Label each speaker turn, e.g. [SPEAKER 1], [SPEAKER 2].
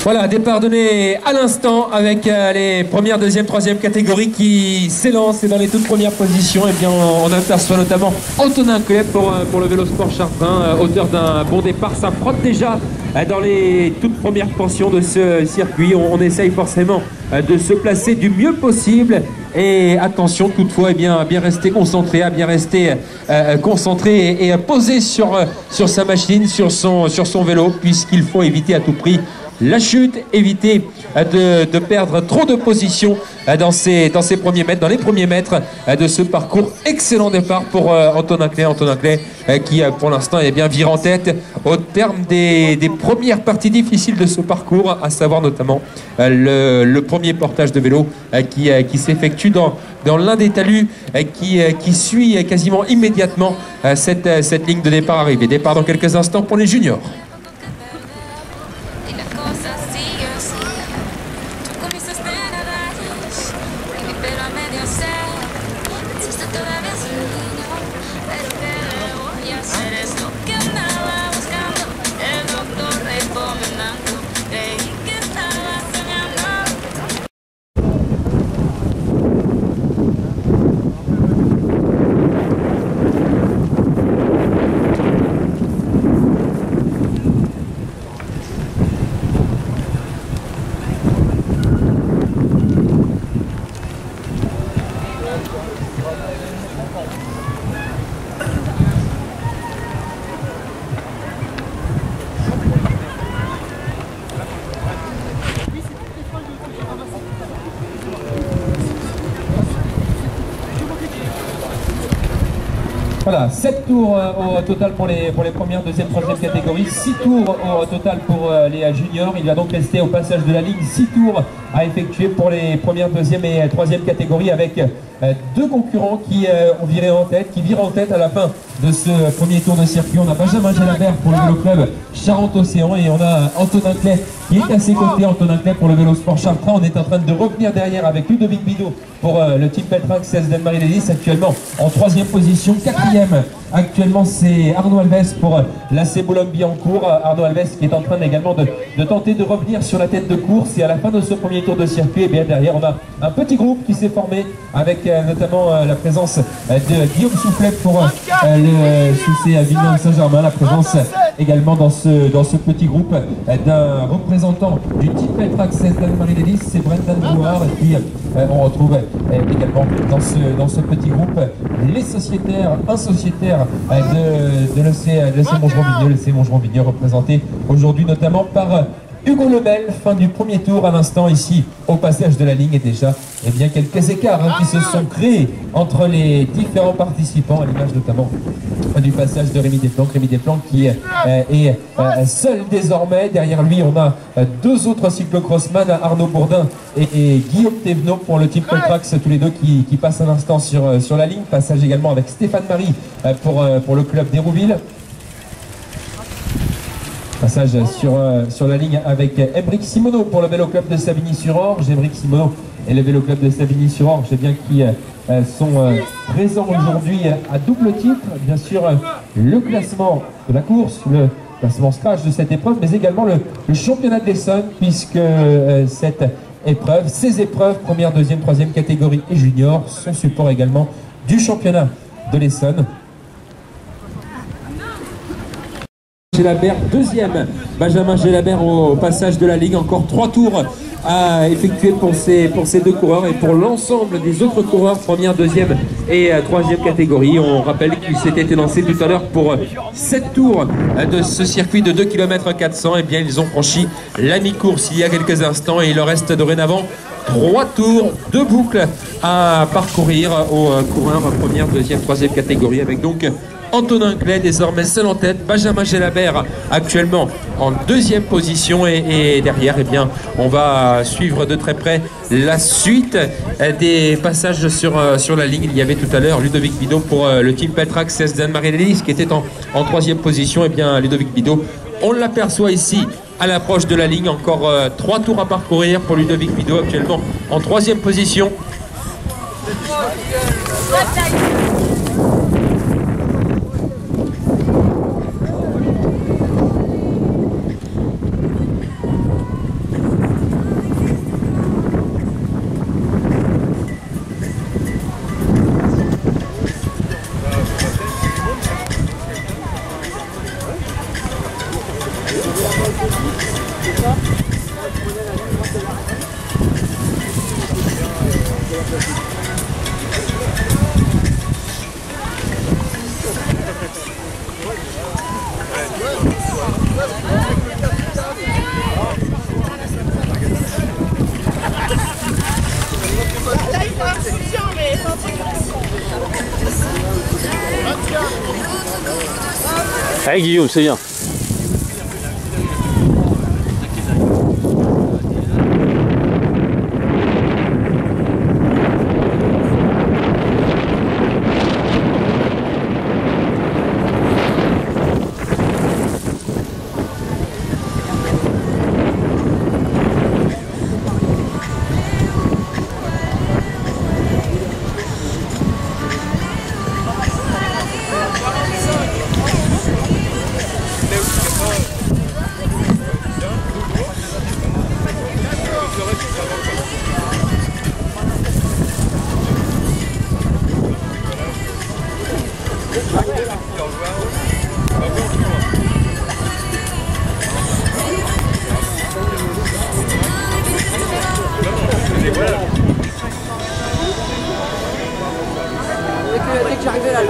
[SPEAKER 1] Voilà, départ donné à l'instant avec les premières, deuxième, troisième catégories qui s'élancent et dans les toutes premières positions. Et bien, on aperçoit notamment Antonin Clef pour le vélo sport chartrain, auteur d'un bon départ. Ça frotte déjà dans les toutes premières portions de ce circuit. On essaye forcément de se placer du mieux possible. Et attention toutefois, à bien rester concentré, et posé sur sa machine, sur son vélo, puisqu'il faut éviter à tout prix la chute, éviter de perdre trop de position dans les premiers mètres de ce parcours. Excellent départ pour Antonin Clef qui pour l'instant est bien vire en tête au terme des premières parties difficiles de ce parcours, à savoir notamment le premier portage de vélo qui s'effectue dans l'un des talus qui suit quasiment immédiatement cette ligne de départ arrivée. Départ dans quelques instants pour les juniors. Voilà, 7 tours au total pour les premières, deuxième, troisième catégories, 6 tours au total pour les juniors. Il va donc rester au passage de la ligne 6 tours à effectuer pour les premières, deuxième et troisième catégories, avec deux concurrents qui virent en tête à la fin de ce premier tour de circuit. On a Benjamin Gélabert pour le vélo club Charente-Océan et on a Antonin Clef qui est à ses côtés. Antonin Clef pour le vélo sport chartrain. On est en train de revenir derrière avec Ludovic Bidot pour le team Peltrax 16 d'Anne-Marie-Lélis, actuellement en troisième position. Quatrième actuellement c'est Arnaud Alves pour l'AC Boulogne-Billancourt. Arnaud Alves qui est en train également de tenter de revenir sur la tête de course. Et à la fin de ce premier tour de circuit, et bien derrière on a un petit groupe qui s'est formé avec notamment la présence de Guillaume Soufflet pour le Soucé à Villeneuve-Saint-Germain. La présence également dans ce petit groupe d'un représentant du team Peltrax 16 d'Anne-Marie-Lélis, c'est Brendan Bouard. Et puis on retrouve également dans ce petit groupe les sociétaires, un sociétaire de l'EC Montgeron-Vigneux, représenté aujourd'hui notamment par Hugo Lebel. Fin du premier tour à l'instant ici au passage de la ligne, et déjà quelques écarts qui se sont créés entre les différents participants, à l'image notamment du passage de Rémi Desplanques qui est seul désormais. Derrière lui on a deux autres cyclocrossman, Arnaud Bourdin et Guillaume Thévenot pour le team Peltrax, tous les deux qui passent un instant sur la ligne. Passage également avec Stéphane Marie pour le club d'Hérouville. Passage sur la ligne avec Emeric Simoneau pour le vélo club de Savigny-sur-Orge. Emeric Simoneau et le vélo club de Savigny-sur-Orge, qui sont présents aujourd'hui à double titre. Bien sûr, le classement de la course, le classement scratch de cette épreuve, mais également le championnat de l'Essonne, puisque ces épreuves, première, deuxième, troisième catégorie et junior, sont support également du championnat de l'Essonne. Gélabert, deuxième. Benjamin Gélabert au passage de la ligne. Encore 3 tours à effectuer pour ces deux coureurs et pour l'ensemble des autres coureurs, première, deuxième et troisième catégorie. On rappelle qu'il s'était élancé tout à l'heure pour 7 tours de ce circuit de 2 km 400. Et bien ils ont franchi la mi-course il y a quelques instants et il leur reste dorénavant 3 tours de boucle à parcourir aux coureurs première, deuxième, troisième catégorie, avec donc Antonin Clef désormais seul en tête, Benjamin Gélabert actuellement en deuxième position et derrière on va suivre de très près la suite des passages sur la ligne. Il y avait tout à l'heure Ludovic Bidot pour le team Peltrax 16 d'Anne-Marie-Lélis qui était en troisième position. Et bien Ludovic Bidot, on l'aperçoit ici à l'approche de la ligne. Encore 3 tours à parcourir pour Ludovic Bidot, actuellement en troisième position.
[SPEAKER 2] Allez Guillaume, c'est bien.
[SPEAKER 3] Dès que j'arrivais là,